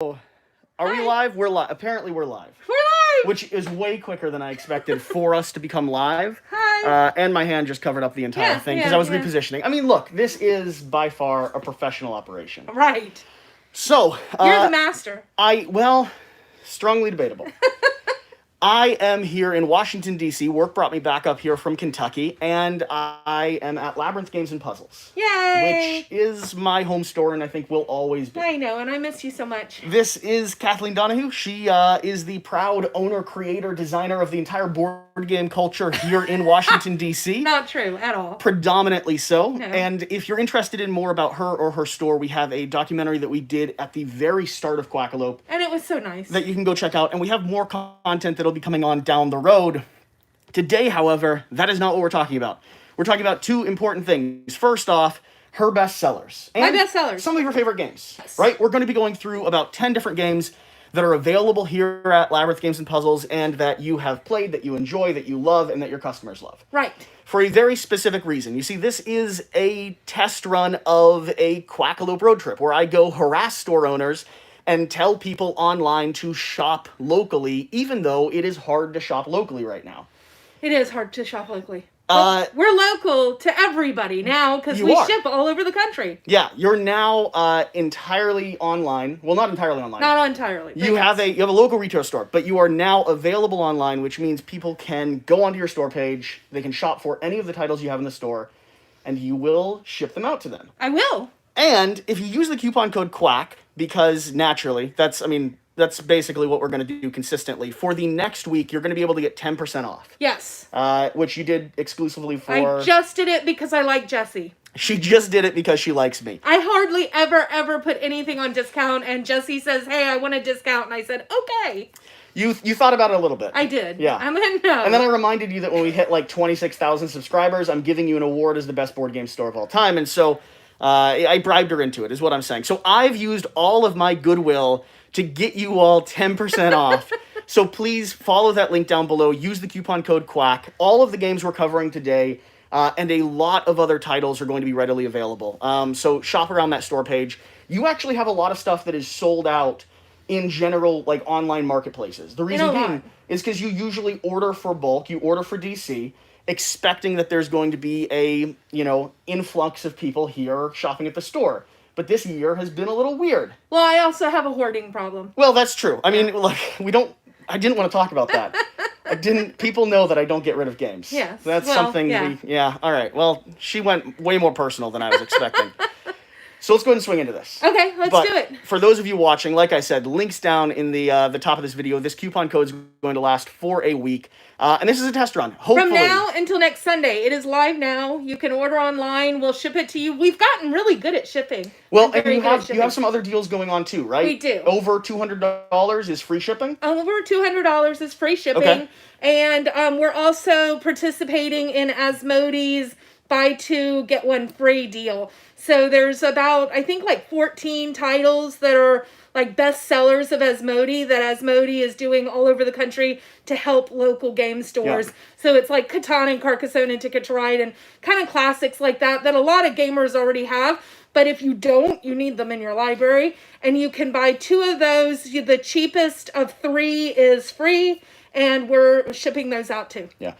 Are we live? We're live. Apparently, we're live. We're live! Which is way quicker than I expected for us to become live. Hi. And my hand just covered up the entire thing because I was repositioning. I mean, look, this is by far a professional operation. Right. So, you're the master. Well, strongly debatable. I am here in Washington, D.C. Work brought me back up here from Kentucky, and I am at Labryinth Games and Puzzles. Yay! Which is my home store, and I think will always be. I know, and I miss you so much. This is Kathleen Donahue. She is the proud owner, creator, designer of the entire board game culture here in Washington, D.C. Not true at all. Predominantly so. No. And if you're interested in more about her or her store, we have a documentary that we did at the very start of Quackalope. And it was so nice. That you can go check out. And we have more content that'll be coming on down the road. Today, however, that is not what we're talking about. We're talking about two important things. First off, her bestsellers. My bestsellers. Some of your favorite games. Yes. Right? We're going to be going through about 10 different games that are available here at Labryinth Games and Puzzles and that you have played, that you enjoy, that you love, and that your customers love. Right. For a very specific reason. You see, this is a test run of a Quackalope road trip where I go harass store owners and tell people online to shop locally, even though it is hard to shop locally right now. It is hard to shop locally. We're local to everybody now because we ship all over the country. Yeah, you're now entirely online. Well, not entirely online. Not entirely. You have a local retail store, but you are now available online, which means people can go onto your store page, they can shop for any of the titles you have in the store, and you will ship them out to them. I will. And if you use the coupon code QUACK, because naturally, that's basically what we're going to do consistently. For the next week, you're going to be able to get 10% off. Yes. Which you did exclusively for... I just did it because I like Jessie. She just did it because she likes me. I hardly ever put anything on discount, and Jessie says, hey, I want a discount, and I said, okay. You thought about it a little bit. I did. Yeah. I'm going to know. And then I reminded you that when we hit like 26,000 subscribers, I'm giving you an award as the best board game store of all time. And so I bribed her into it, is what I'm saying. So I've used all of my goodwill to get you all 10% off. So please follow that link down below. Use the coupon code QUACK. All of the games we're covering today and a lot of other titles are going to be readily available. So shop around that store page. You actually have a lot of stuff that is sold out in general, like online marketplaces. The reason being is because you usually order for bulk, you order for DC, expecting that there's going to be a, influx of people here shopping at the store. But this year has been a little weird. Well, I also have a hoarding problem. Well, that's true. I mean, like, I didn't want to talk about that. People know that I don't get rid of games. Yes. That's something all right. Well, she went way more personal than I was expecting. So let's go ahead and swing into this. Okay, let's do it. For those of you watching, like I said, links down in the top of this video. This coupon code is going to last for a week. And this is a test run. Hopefully. From now until next Sunday. It is live now. You can order online. We'll ship it to you. We've gotten really good at shipping. Well, and you have some other deals going on too, right? We do. Over $200 is free shipping? Over $200 is free shipping. Okay. And we're also participating in Asmodee's buy two, get one free deal. So there's about, I think, like 14 titles that are like best sellers of Asmodee that Asmodee is doing all over the country to help local game stores. Yeah. So it's like Catan and Carcassonne and Ticket to Ride and kind of classics like that a lot of gamers already have. But if you don't, you need them in your library. And you can buy two of those. The cheapest of three is free. And we're shipping those out too. Yeah.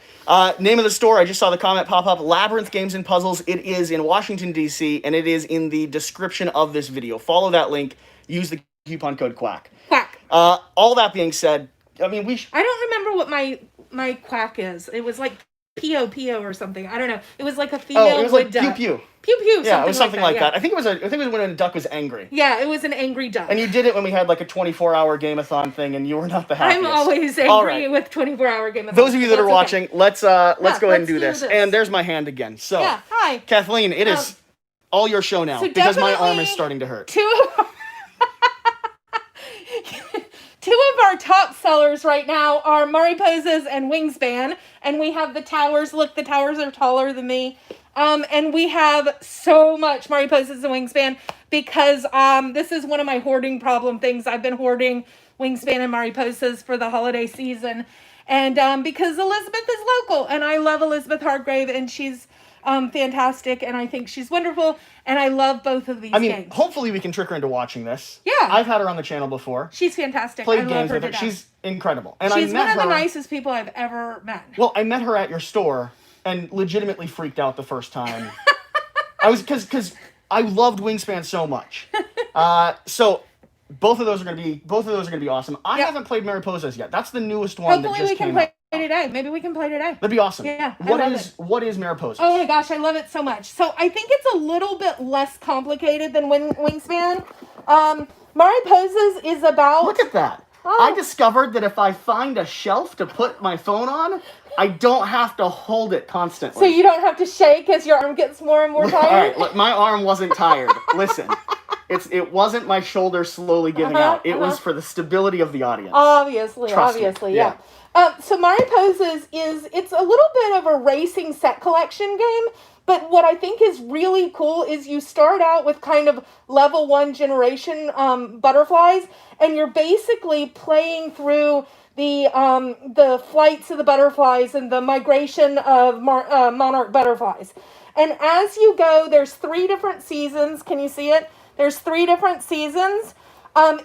Name of the store, I just saw the comment pop up, Labryinth Games and Puzzles. It is in Washington, D.C., and it is in the description of this video. Follow that link. Use the coupon code QUACK. QUACK. All that being said, I mean, I don't remember what my quack is. It was like P.O. or something. I don't know. It was like a female it was like duck. pew-pew. Pew-pew, yeah, it was something like that. Yeah. I think it was when a duck was angry. Yeah, it was an angry duck. And you did it when we had like a 24-hour game-a-thon thing, and you were not the happiest. I'm always angry with 24-hour game-a-thon. Those of you that are watching, let's go ahead and do this. And there's my hand again. So, hi. Kathleen, it is all your show now because my arm is starting to hurt. Two of our top sellers right now are Mariposas and Wingspan, and we have the towers. Look, the towers are taller than me. And we have so much Mariposas and Wingspan because this is one of my hoarding problem things. I've been hoarding Wingspan and Mariposas for the holiday season. And because Elizabeth is local, and I love Elizabeth Hargrave, and she's fantastic, and I think she's wonderful, and I love both of these games. Hopefully we can trick her into watching this. Yeah. I've had her on the channel before. She's fantastic. Played I love games her with her. to death. She's incredible. And she's I met one of her, the nicest people I've ever met. Well, I met her at your store and legitimately freaked out the first time. I was because I loved Wingspan so much. So both of those are gonna be awesome. I haven't played Mariposas yet. That's the newest one that just came out. Today. Maybe we can play today. That'd be awesome. Yeah. What is Mariposas? Oh my gosh, I love it so much. So I think it's a little bit less complicated than Wingspan. Mariposas is about. Look at that. Oh. I discovered that if I find a shelf to put my phone on, I don't have to hold it constantly. So you don't have to shake as your arm gets more and more tired? All right, look, my arm wasn't tired. Listen, it wasn't my shoulder slowly giving out. It was for the stability of the audience. Obviously, Trust me. yeah. So Mariposas it's a little bit of a racing set collection game, but what I think is really cool is you start out with kind of level 1 generation butterflies, and you're basically playing through the flights of the butterflies and the migration of monarch butterflies. And as you go, there's 3 different seasons. Can you see it? There's 3 different seasons.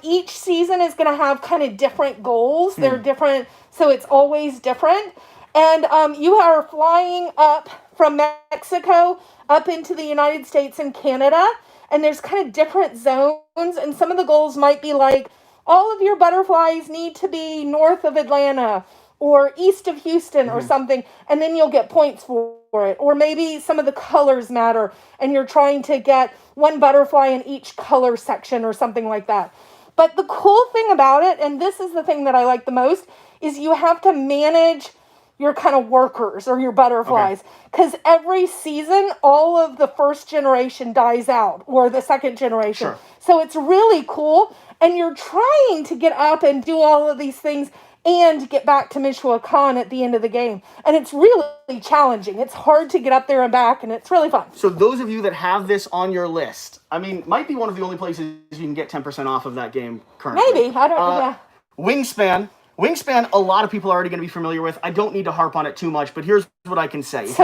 Each season is going to have kind of different goals. They're different, so it's always different. And you are flying up from Mexico up into the United States and Canada, and there's kind of different zones, and some of the goals might be like, all of your butterflies need to be north of Atlanta or east of Houston or something, and then you'll get points for it. Or maybe some of the colors matter, and you're trying to get 1 butterfly in each color section or something like that. But the cool thing about it, and this is the thing that I like the most, is you have to manage your kind of workers or your butterflies. Because every season, all of the first generation dies out, or the second generation. Sure. So it's really cool, and you're trying to get up and do all of these things and get back to Michoacan at the end of the game. And it's really challenging. It's hard to get up there and back, and it's really fun. So those of you that have this on your list, might be one of the only places you can get 10% off of that game currently. Maybe. I don't know. Wingspan, a lot of people are already going to be familiar with. I don't need to harp on it too much, but here's what I can say. If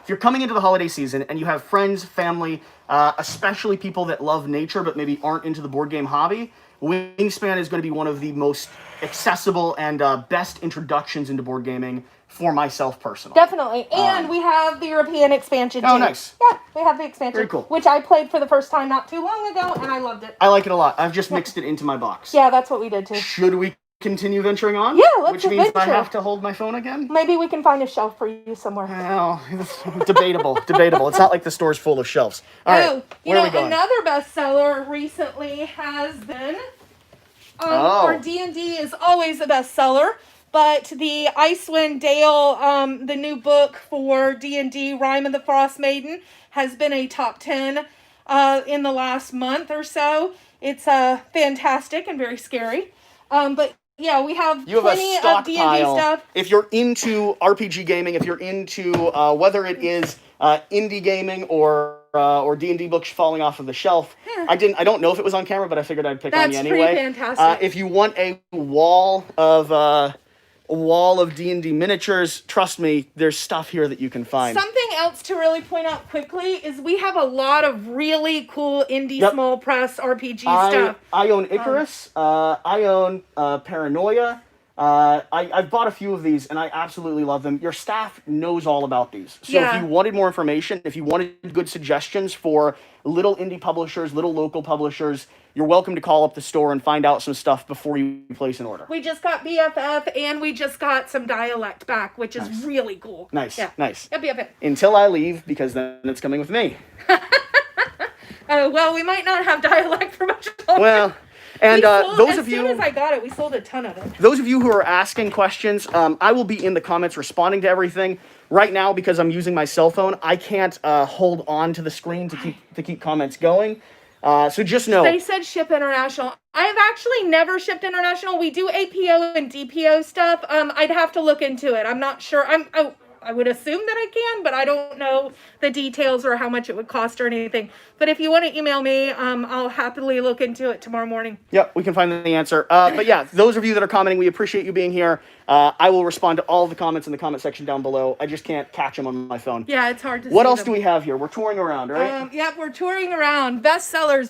you're coming into the holiday season and you have friends, family, especially people that love nature but maybe aren't into the board game hobby, Wingspan is going to be one of the most accessible and best introductions into board gaming for myself personally. Definitely. And we have the European expansion too. Oh, nice. Yeah, we have the expansion. Very cool. Which I played for the first time not too long ago, and I loved it. I like it a lot. I've just mixed it into my box. Yeah, that's what we did too. Should we continue venturing on? Yeah, let's Which means venture. I have to hold my phone again? Maybe we can find a shelf for you somewhere. Well, it's debatable. It's not like the store's full of shelves. All right, where are we going? Another bestseller recently has been... Or D&D is always a bestseller, but the Icewind Dale, the new book for D&D, Rime of the Frost Maiden, has been a top 10 in the last month or so. It's fantastic and very scary. But yeah, we have plenty of D&D stuff. If you're into RPG gaming, if you're into whether it is indie gaming or D&D books falling off of the shelf. I don't know if it was on camera, but I figured I'd pick on you anyway. That's pretty fantastic. If you want a wall of D&D miniatures, trust me, there's stuff here that you can find. Something else to really point out quickly is we have a lot of really cool indie small press RPG stuff. I own Icarus. I own Paranoia. I've bought a few of these, and I absolutely love them. Your staff knows all about these. So if you wanted more information, if you wanted good suggestions for little indie publishers, little local publishers, you're welcome to call up the store and find out some stuff before you place an order. We just got BFF, and we just got some Dialect back, which is really cool. Nice. Yeah, BFF. Until I leave, because then it's coming with me. Well, we might not have Dialect for much longer. Well... And those of you, as soon as I got it, we sold a ton of it. Those of you who are asking questions, I will be in the comments responding to everything. Right now, because I'm using my cell phone, I can't hold on to the screen to keep comments going. So just know. They said ship international. I've actually never shipped international. We do APO and DPO stuff. I'd have to look into it. I'm not sure. I would assume that I can, but I don't know the details or how much it would cost or anything. But if you want to email me, I'll happily look into it tomorrow morning. Yep, we can find the answer. But yeah, those of you that are commenting, we appreciate you being here. I will respond to all of the comments in the comment section down below. I just can't catch them on my phone. Yeah, it's hard to see What else them. do we have here? We're touring around, right? Yep, we're touring around. Bestsellers.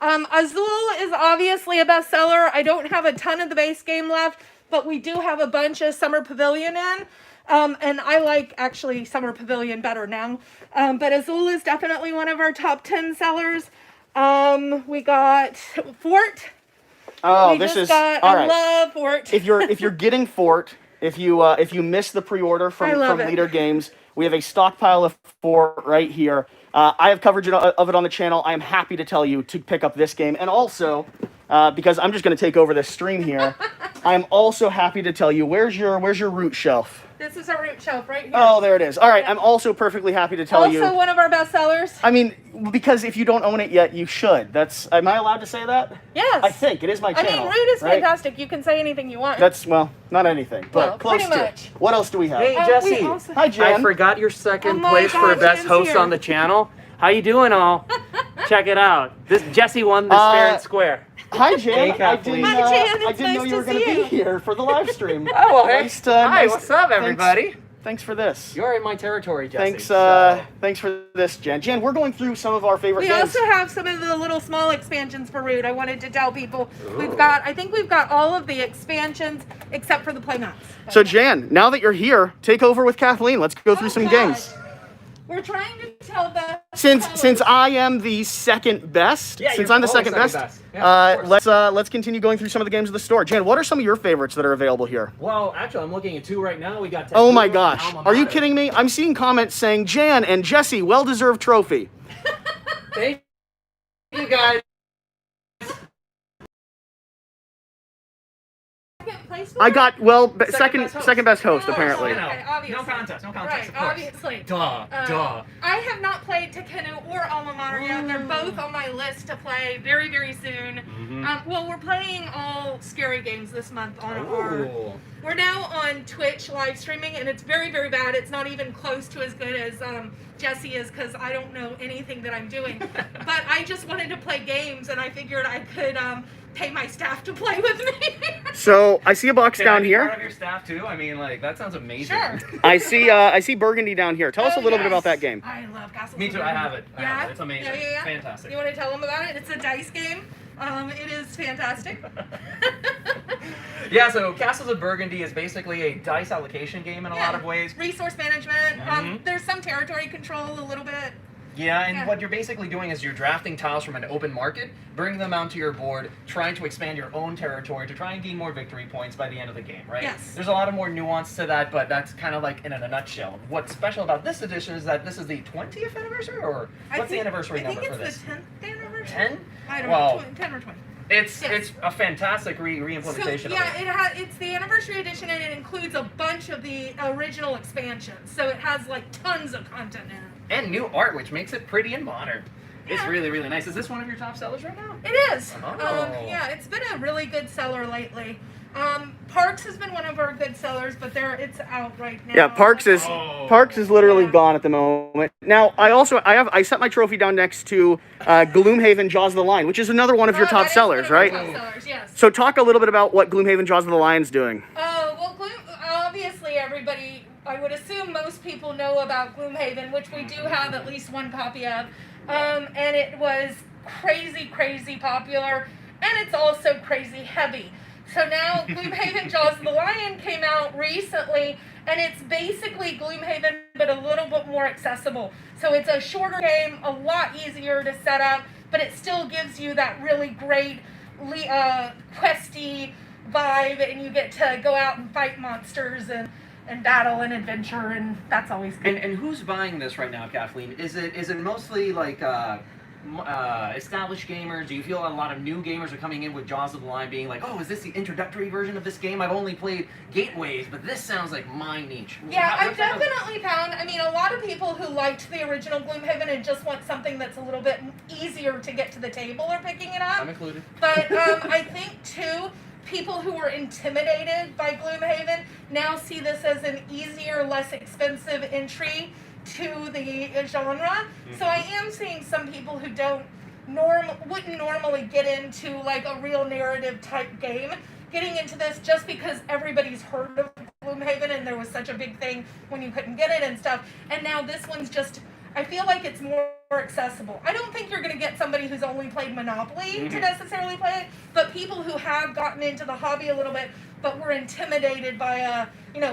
Azul is obviously a bestseller. I don't have a ton of the base game left, but we do have a bunch of Summer Pavilion in. And I like actually Summer Pavilion better now. But Azul is definitely one of our top 10 sellers. We got Fort. Oh, we this just is got, all I right. love Fort. If you're getting Fort, if you missed the pre-order I from love it. Leader Games, we have a stockpile of Fort right here. I have coverage of it on the channel. I am happy to tell you to pick up this game, and also because I'm just going to take over this stream here, I am also happy to tell you where's your root shelf. This is our root shelf right here. Oh, there it is. All right, I'm also perfectly happy to tell you. Also one of our best sellers. I mean, because if you don't own it yet, you should. Am I allowed to say that? Yes. I think it is my channel. I mean, root is right? fantastic. You can say anything you want. That's, well, not anything, but Well, close pretty to. much. What else do we have? Hey, we Jesse. also- Hi, Jen. I forgot your second Oh my place for God, best Jen's host here. on the channel. How you doing, all? Check it out. This Jesse won this fair and square. Hi, Jen. Hey, I Kathleen. didn't, Hi, Jen. I It's didn't know nice you were to going to see be you. here for the live stream. Oh, well, hey. Nice Hi, nice- what's up, everybody? Thanks for this. You're in my territory, Jesse. Thanks, so- thanks for this, Jen. Jen, we're going through some of our favorite We games. also have some of the little small expansions for Root. I wanted to tell people I think we've got all of the expansions except for the playmats. So, Jan, now that you're here, take over with Kathleen. Let's go through some God. games. We're trying to tell the Since I am the second best, Yeah, since you're I'm the always second best, Yeah, of course. let's continue going through some of the games of the store. Jan, what are some of your favorites that are available here? Well, actually, I'm looking at two right now. We got. Oh my Tattoo gosh, and Alma are you Mater. kidding me? I'm seeing comments saying Jan and Jesse, well-deserved trophy. Thank you, guys. second place for I it? got second Second best host. host Oh, apparently. I know. okay, obviously. No contest. No contest. Right, of course. obviously. Duh. I have not played Takenu or Alma Mater yet. They're both on my list to play very, very soon. Well, we're playing all scary games this month on our... Ooh. We're now on Twitch live streaming, and it's very, very bad. It's not even close to as good as Jesse is, because I don't know anything that I'm doing. But I just wanted to play games, and I figured I could pay my staff to play with me. So I see a box Can I down be here. part of your staff too? I mean, like that sounds amazing. Sure. I see Burgundy down here. Tell us a Oh, little bit yes. about that game. I love Castles. Me of too. I Burgundy. have it. I have Yeah? it. It's amazing. Yeah. Fantastic. You want to tell them about it? It's a dice game. It is fantastic. Yeah, so Castles of Burgundy is basically a dice allocation game in a lot of ways. Resource management. Mhm. There's some territory control a little bit. Yeah, and Yeah. what you're basically doing is you're drafting tiles from an open market, bringing them onto your board, trying to expand your own territory to try and gain more victory points by the end of the game, right? Yes. There's a lot of more nuance to that, but that's kind of like in a nutshell. What's special about this edition is that this is the 20th anniversary, or what's the anniversary number for this? I think it's the 10th anniversary. 10? I don't Well, know, 10 or 20. It's Yes. it's a fantastic re-implementation So, of it. it's the anniversary edition, and it includes a bunch of the original expansions. So it has like tons of content in it. And new art, which makes it pretty and modern. It's Yeah. really, really nice. Is this one of your top sellers right now? It is. Oh. Yeah, it's been a really good seller lately. Parks has been one of our good sellers, but it's out right now. Yeah, Parks is literally Yeah. gone at the moment. Now I set my trophy down next to Gloomhaven Jaws of the Lion, which is another one of your Oh, top that is sellers, one of right? our top sellers, yes. So talk a little bit about what Gloomhaven Jaws of the Lion's doing. Well, obviously everybody, I would assume most people know about Gloomhaven, which we do have at least one copy of. And it was crazy, crazy popular, and it's also crazy heavy. So now Gloomhaven Jaws of the Lion came out recently, and it's basically Gloomhaven, but a little bit more accessible. So it's a shorter game, a lot easier to set up, but it still gives you that really great questy vibe, and you get to go out and fight monsters and battle and adventure, and that's always good. And who's buying this right now, Kathleen? Is it mostly like established gamers? Do you feel a lot of new gamers are coming in with Jaws of the Lion being like, oh, is this the introductory version of this game? I've only played Gateways, but this sounds like my niche. Yeah, What I've type of- definitely found, a lot of people who liked the original Gloomhaven and just want something that's a little bit easier to get to the table are picking it up. I'm included. But I think, too, people who were intimidated by Gloomhaven now see this as an easier, less expensive entry to the genre. So I am seeing some people who wouldn't normally get into like a real narrative type game getting into this just because everybody's heard of Gloomhaven and there was such a big thing when you couldn't get it and stuff. And now this one's just, I feel like it's more accessible. I don't think you're going to get somebody who's only played Monopoly to necessarily play it, but people who have gotten into the hobby a little bit but were intimidated by a,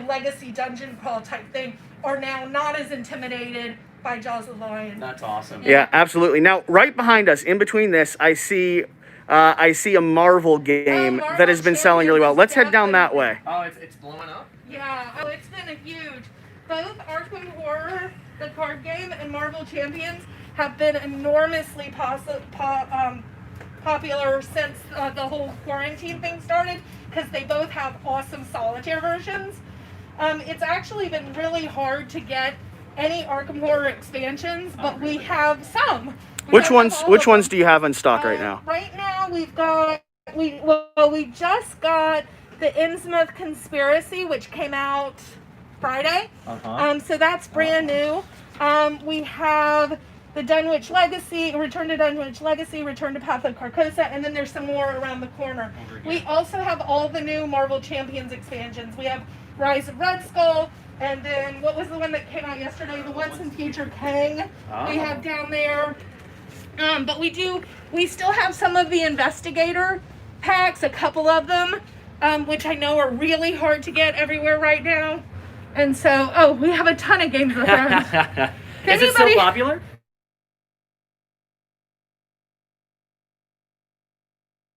legacy dungeon crawl type thing are now not as intimidated by Jaws of the Lion. That's awesome. Yeah, absolutely. Now, right behind us, in between this, I see a Marvel game Marvel that has been selling really well. Let's head down that way. Oh, it's blowing up? Yeah, it's been a huge. Both Arkham Horror, the card game, and Marvel Champions have been enormously popular since the whole quarantine thing started, because they both have awesome solitaire versions. It's actually been really hard to get any Arkham Horror expansions, but we have some. Which ones do you have in stock right now? Right now we just got the Innsmouth Conspiracy, which came out Friday. So that's brand new. We have the Dunwich Legacy, Return to Dunwich Legacy, Return to Path of Carcosa, and then there's some more around the corner. We also have all the new Marvel Champions expansions. We have Rise of Red Skull, and then what was the one that came out yesterday? The Once and Future Kang. We have down there. But we still have some of the Investigator packs, a couple of them, which I know are really hard to get everywhere right now. And so, we have a ton of games of Thrones. Is it so popular?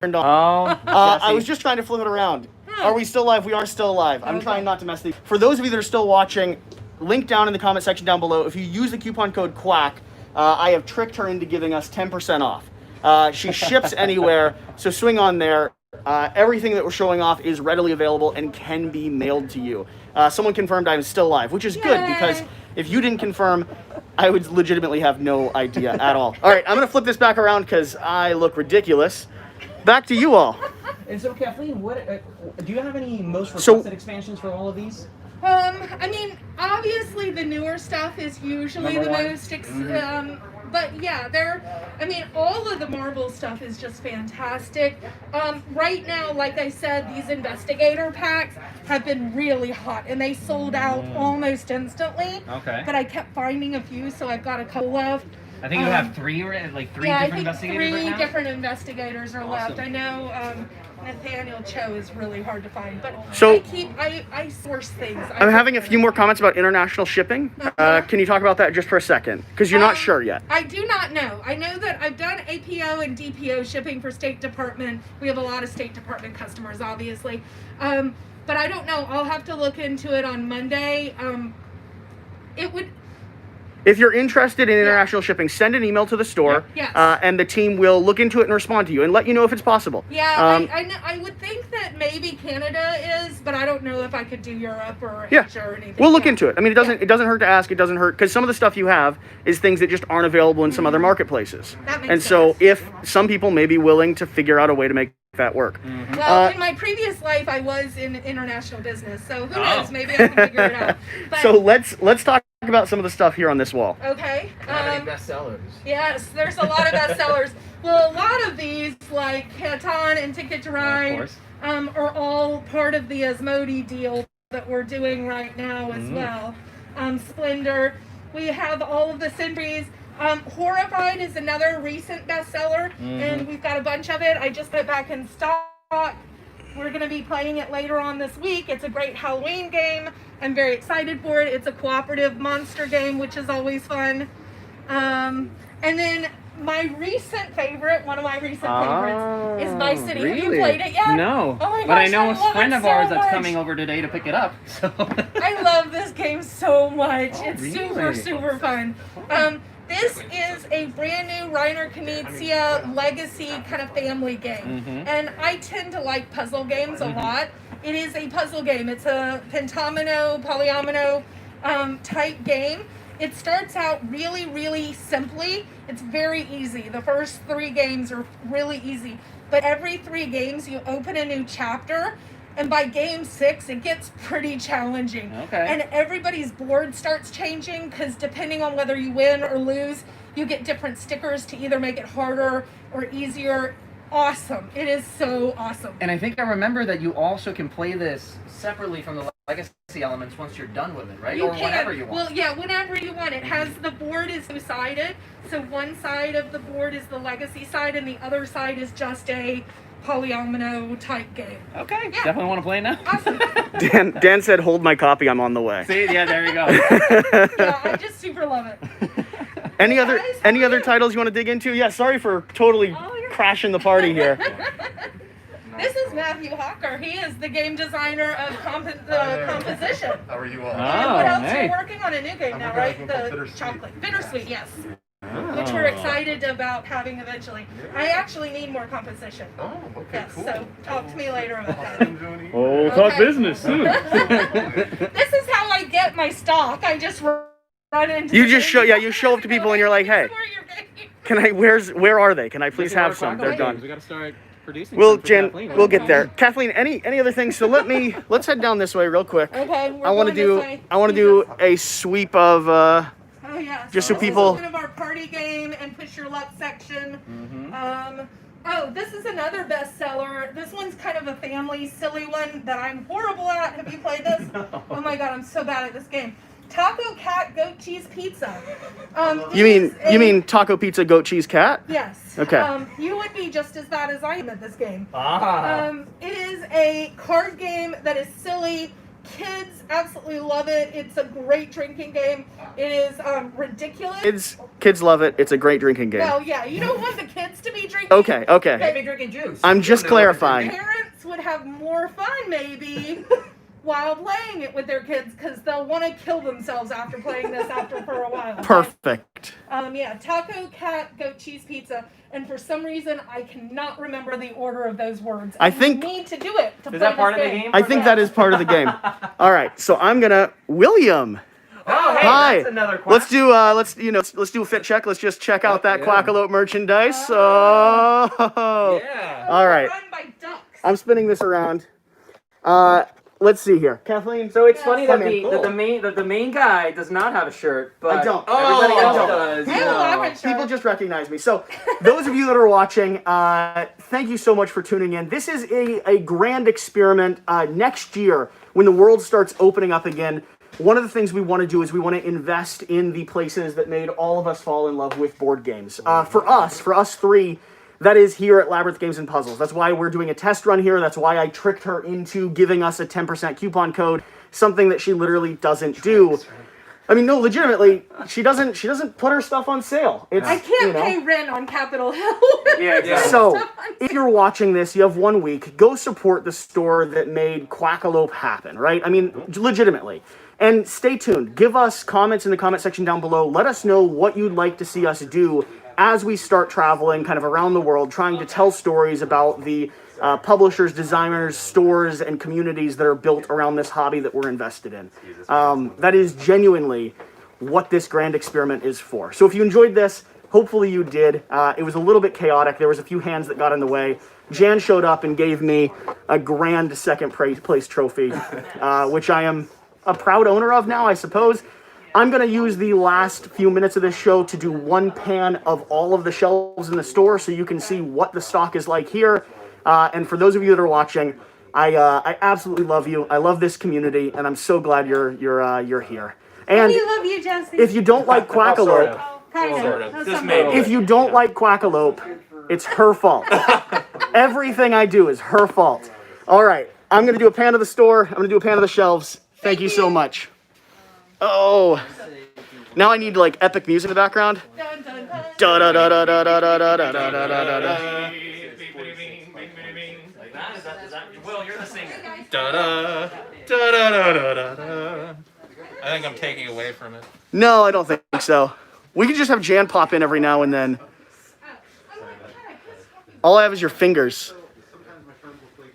I was just trying to flip it around. Are we still live? We are still live. I'm trying not to mess these. For those of you that are still watching, link down in the comment section down below. If you use the coupon code QUACK, I have tricked her into giving us 10% off. She ships anywhere, so swing on there. Everything that we're showing off is readily available and can be mailed to you. Someone confirmed I'm still live, which is good, because if you didn't confirm, I would legitimately have no idea at all. All right, I'm going to flip this back around because I look ridiculous. Back to you all. And so, Kathleen, what do you have any most requested expansions for all of these? I mean, obviously the newer stuff is usually Number the one. most, but yeah, all of the Marvel stuff is just fantastic. Right now, like I said, these Investigator packs have been really hot, and they sold out almost instantly. Okay. But I kept finding a few, so I've got a couple left. I think you have three Yeah, different I think investigators three right now? different investigators are left. Awesome. I know Nathaniel Cho is really hard to find, but So- I source things. I'm having a few more comments about international shipping. Can you talk about that just for a second? Because you're not sure yet. I do not know. I know that I've done APO and DPO shipping for State Department. We have a lot of State Department customers, obviously. But I don't know. I'll have to look into it on Monday. It would... If you're interested in international shipping, send an email to the store, Yes. and the team will look into it and respond to you and let you know if it's possible. Yeah, I would think that maybe Canada is, but I don't know if I could do Europe or Asia or anything. We'll look into it. I mean, it doesn't hurt to ask. It doesn't hurt, because some of the stuff you have is things that just aren't available in some other marketplaces. That makes And so sense. if some people may be willing to figure out a way to make that work. Well, in my previous life, I was in international business, so who knows? Maybe I can figure it out. But, So let's talk about some of the stuff here on this wall. okay. How many bestsellers? Yes, there's a lot of bestsellers. Well, a lot of these, like Catan and Ticket to Ride, Of course. are all part of the Asmodee deal that we're doing right now as well. Splendor. We have all of the Sentries. Horrified is another recent bestseller, and we've got a bunch of it. I just put it back in stock. We're going to be playing it later on this week. It's a great Halloween game. I'm very excited for it. It's a cooperative monster game, which is always fun. And then my recent favorite, one of my recent favorites, is Vice City. Have you played it yet? No. Oh my But I gosh, know I a love friend it of so ours that's much. coming over today to pick it up. So I love this game so much. It's super, really? super fun. This is a brand new Reiner Knizia legacy kind of family game. And I tend to like puzzle games a lot. It is a puzzle game. It's a pentomino, polyomino type game. It starts out really, really simply. It's very easy. The first 3 games are really easy. but every 3 games you open a new chapter, and by game 6 it gets pretty challenging. Okay. And everybody's board starts changing because depending on whether you win or lose, you get different stickers to either make it harder or easier. Awesome. It is so awesome. And I think I remember that you also can play this separately from the legacy elements once you're done with it, right? Or whenever you want. Well, yeah, whenever you want. It has, the board is two-sided. So one side of the board is the legacy side and the other side is just a polyomino type game. Okay. Yeah. Definitely want to play it now. Awesome. Dan said, "Hold my copy. I'm on the way." See, yeah, there you go. Yeah, I just super love it. Any other Guys, how are you? titles you want to dig into? Yeah, sorry for totally crashing the party here. This is Matthew Hawker. He is the game designer of composition. How are you all? And what else? hey. You're working on a new game now, right? The chocolate. Bittersweet, yes. Which we're excited about having eventually. I actually need more composition. Oh, okay, Yes, cool. so talk to me later about that. Oh, talk business soon. This is how I get my stock. I just run into You the just game. you show up to people and you're like, "Hey, Where your game- can I? Where are they? Can I please have some? They're done." We gotta start producing. Well, some for Jen, Kathleen. we'll get there. Kathleen, any other things? So let's head down this way real quick. Okay, we're I want to going this way. do a sweep of Oh yeah. just so this people- is one of our party game and push your luck section. Oh, this is another bestseller. This one's kind of a family silly one that I'm horrible at. Have you played this? Oh my god, I'm so bad at this game. Taco Cat Goat Cheese Pizza. You mean taco pizza goat cheese cat? Yes. Okay. You would be just as bad as I am at this game. Ah. It is a card game that is silly. Kids absolutely love it. It's a great drinking game. It is ridiculous. Kids love it. It's a great drinking game. Well, yeah, you don't want the kids to be drinking. Okay. Maybe drinking juice. I'm just clarifying. Parents would have more fun maybe while playing it with their kids because they'll want to kill themselves after playing this for a while. Perfect. Yeah, Taco Cat Goat Cheese Pizza. And for some reason, I cannot remember the order of those words. I think- you need to do it to play Is that this part of the game. game? I think that is part of the game. All right. So I'm gonna William. Oh, hey, Hi. that's another quack. Let's do let's do a fit check. Let's just check out that Quackalope merchandise. Oh. Yeah. All right. Run by ducks. I'm spinning this around. Let's see here. Kathleen. So it's funny that Come in. the main guy does not have a shirt, but I don't. everybody I else don't. does. I have a Labryinth shirt. People just recognize me. So, those of you that are watching, thank you so much for tuning in. This is a grand experiment. Next year, when the world starts opening up again, one of the things we want to do is we want to invest in the places that made all of us fall in love with board games. For us three, that is here at Labryinth Games and Puzzles. That's why we're doing a test run here. That's why I tricked her into giving us a 10% coupon code, something that she literally doesn't do. I mean, no, legitimately, she doesn't put her stuff on sale. It's, I can't you know. pay rent on Capitol Hill. Yeah, exactly. So, if you're watching this, you have 1 week, go support the store that made Quackalope happen, right? I mean, legitimately. And stay tuned. Give us comments in the comment section down below. Let us know what you'd like to see us do as we start traveling kind of around the world, trying to tell stories about the publishers, designers, stores, and communities that are built around this hobby that we're invested in. That is genuinely what this grand experiment is for. So if you enjoyed this, hopefully you did. It was a little bit chaotic. There was a few hands that got in the way. Jan showed up and gave me a grand second place trophy, which I am a proud owner of now, I suppose. I'm going to use the last few minutes of this show to do one pan of all of the shelves in the store so you can see what the stock is like here. And for those of you that are watching, I absolutely love you. I love this community, and I'm so glad you're here. And We love you, Jesse. if you don't like Quackalope, Kind of. Sort of. That's Just something. maybe. if you don't like Quackalope, it's her fault. Everything I do is her fault. All right, I'm going to do a pan of the store. I'm going to do a pan of the shelves. Thank you so much. Oh, now I need like epic music in the background. Dun, dun, dun. Da da da da da da da da da da da da da. Like that? Is that Will, you're the singer. Da da da da da da da. I think I'm taking away from it. No, I don't think so. We can just have Jan pop in every now and then. All I have is your fingers.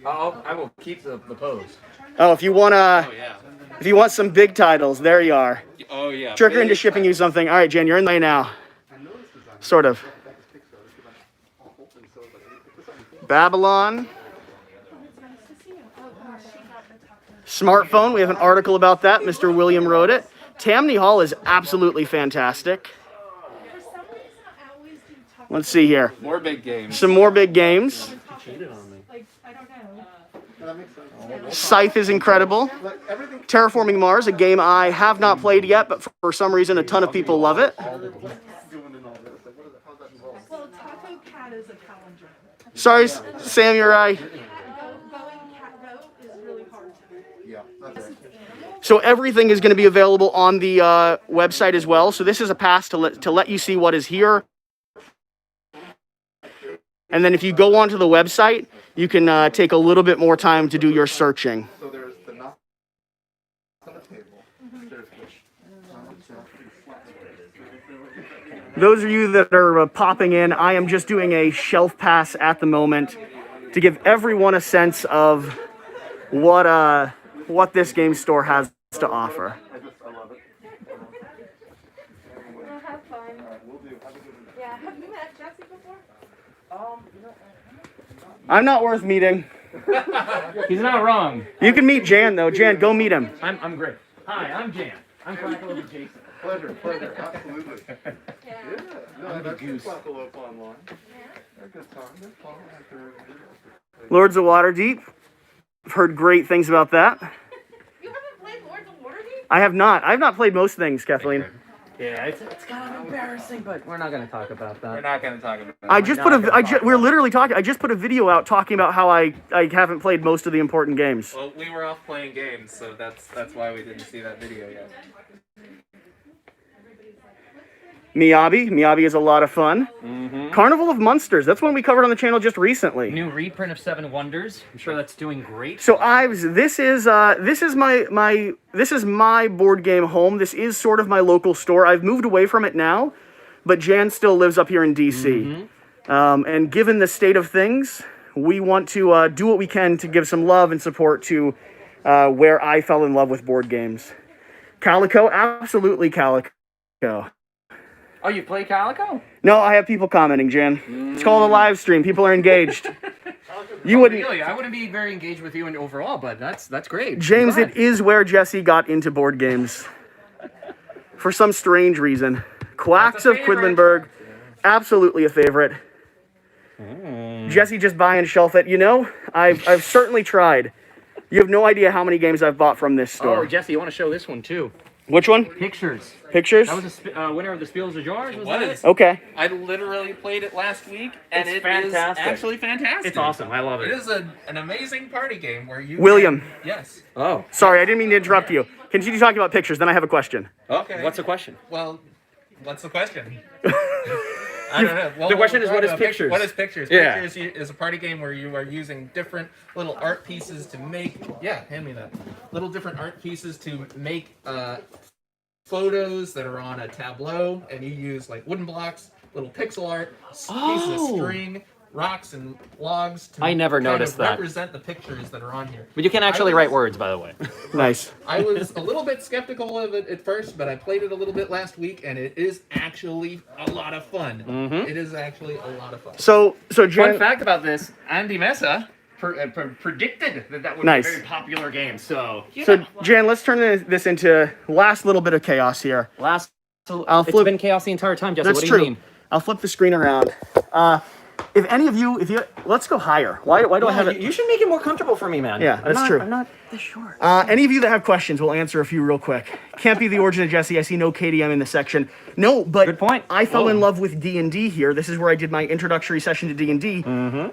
I will keep the pose. Oh, if you wanna, Yeah. if you want some big titles, there you are. Oh yeah. Trick her into shipping you something. All right, Jan, you're in there now. Sort of. Babylon. Smartphone, we have an article about that. Mr. William wrote it. Tammany Hall is absolutely fantastic. Let's see here. More big games. Some more big games. Scythe is incredible. Terraforming Mars, a game I have not played yet, but for some reason a ton of people love it. Sorry, Sam, you're right. So everything is going to be available on the website as well. So this is a pass to let you see what is here. And then if you go onto the website, you can take a little bit more time to do your searching. So there's the knock on the table. Those of you that are popping in, I am just doing a shelf pass at the moment to give everyone a sense of what this game store has to offer. I love it. Have fun. Yeah, have you met Jesse before? I'm not worth meeting. He's not wrong. You can meet Jan, though. Jan, go meet him. I'm great. Hi, I'm Jan. I'm Quackalope Jason. Pleasure, absolutely. Yeah. No, that's Quackalope online. They're a good time. They're fun. Lords of Waterdeep. I've heard great things about that. You haven't played Lords of Waterdeep? I have not. I've not played most things, Kathleen. Yeah, it's kind of embarrassing, but we're not going to talk about that. We're not going to talk about that. We're literally talking. I just put a video out talking about how I haven't played most of the important games. Well, we were off playing games, so that's why we didn't see that video yet. Miyabi is a lot of fun. Carnival of Monsters. That's one we covered on the channel just recently. New reprint of Seven Wonders. I'm sure that's doing great. So Ives, this is my board game home. This is sort of my local store. I've moved away from it now, but Jan still lives up here in DC. And given the state of things, we want to do what we can to give some love and support to where I fell in love with board games. Calico, absolutely Calico. Oh, you play Calico? No, I have people commenting, Jan. It's called a live stream. People are engaged. You wouldn't. Really, I wouldn't be very engaged with you in overall, but that's great. James, it is where Jesse got into board games. For some strange reason. Quacks of Quedlinburg, absolutely a favorite. Jesse just buy and shelf it. You know, I've certainly tried. You have no idea how many games I've bought from this store. Oh, Jesse, you want to show this one too? Which one? Pictures. Pictures? That was a winner of the Spiels of Jars, was What that is- it? Okay. I literally played it last week, and It's it fantastic. is actually fantastic. It's awesome. I love It it. is an amazing party game where you... William. Yes. Oh. Sorry, I didn't mean to interrupt you. Continue talking about pictures, then I have a question. Okay. What's the question? Well, what's the question? I don't know. Well, The question is, what is pic- Pictures? What is Pictures? Yeah. Pictures is a party game where you are using different little art pieces to make... Yeah, hand me that. Little different art pieces to make photos that are on a tableau, and you use like wooden blocks, little pixel art, pieces of string, rocks, and logs to I never kind noticed of that. represent the pictures that are on here. But you can actually write words, by the way. Nice. I was a little bit skeptical of it at first, but I played it a little bit last week, and it is actually a lot of fun. It is actually a lot of fun. So Fun Jan, fact about this, Andy Mesa predicted that would Nice. be a very popular game, so... Jan, let's turn this into last little bit of chaos here. It's flip- been chaos the entire time, Jesse. That's what do true. you mean? I'll flip the screen around. If any of you, let's go higher. Why do I have it? You should make it more comfortable for me, man. Yeah, that's true. I'm not this short. Any of you that have questions, we'll answer a few real quick. Can't be the origin of Jesse. I see no KDM in the section. No, but Good point. I fell Whoa. in love with D&D here. This is where I did my introductory session to D&D,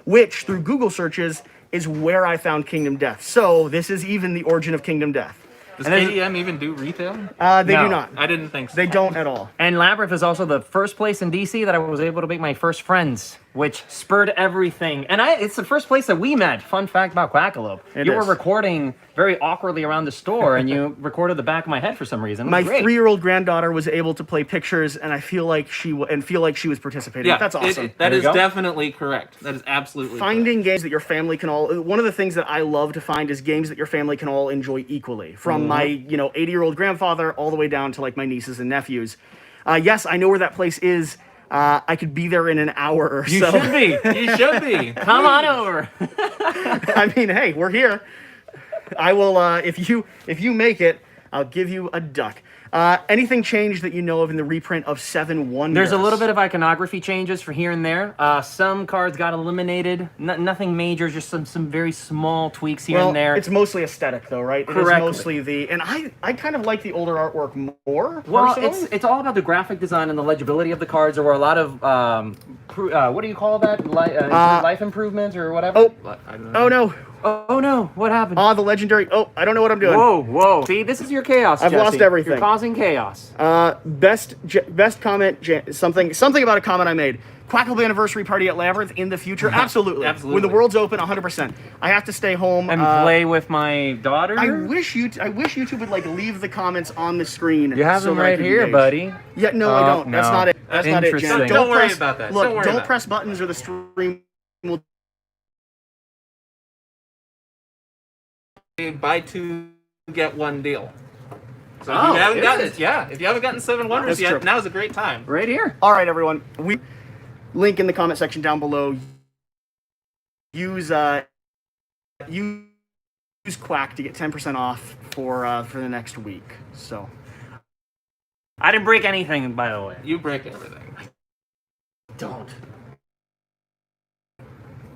which through Google searches is where I found Kingdom Death. So this is even the origin of Kingdom Death. Does KDM even do retail? They No. do not. I didn't think so. They don't at all. And Labryinth is also the first place in DC that I was able to make my first friends, which spurred everything. And it's the first place that we met. Fun fact about Quackalope. You were is. recording very awkwardly around the store, and you recorded the back of my head for some reason. It was My great. 3-year-old granddaughter was able to play pictures, and I feel like she was participating. Yeah, That's awesome. That There is you go. definitely correct. That is absolutely Finding games that your family can all. One of the things that I love to find is games that your family can all enjoy equally. From my 80-year-old grandfather all the way down to like my nieces and nephews. Yes, I know where that place is. I could be there in an hour or You so. should be. You should be. Come on over. I mean, hey, we're here. I will. If you make it, I'll give you a duck. Anything changed that you know of in the reprint of Seven Wonders? There's a little bit of iconography changes for here and there. Some cards got eliminated. Nothing major, just some very small tweaks here and there. It's mostly aesthetic, though, right? Correct. It is mostly the, and I kind of like the older artwork more. Well, personally. it's all about the graphic design and the legibility of the cards. There were a lot of what do you call that? Life improvements or whatever. Oh no! Oh no! What happened? The legendary. Oh, I don't know what I'm doing. Whoa! See, this is your chaos. I've lost Jesse. everything. You're causing chaos. Best comment. Something about a comment I made. Quackalope anniversary party at Labryinth in the future. Absolutely. Absolutely. When the world's open, 100%. I have to stay home And play with my daughter. I wish YouTube would like leave the comments on the screen. You have so them that I right could here, engage. buddy. Yeah, no, I don't. No. That's not it. That's not it, Jen. Interesting. Don't worry press, about that. Look, Don't worry about it. press buttons or the stream will. Buy 2, get 1 deal. So Oh, if you haven't is gotten, it? yeah, if you haven't gotten 7 Wonders That's yet, true. now's a great time. Right here. All right, everyone. Link in the comment section down below. Use Quack to get 10% off for the next week. So I didn't break anything, by the way. You break everything. Don't.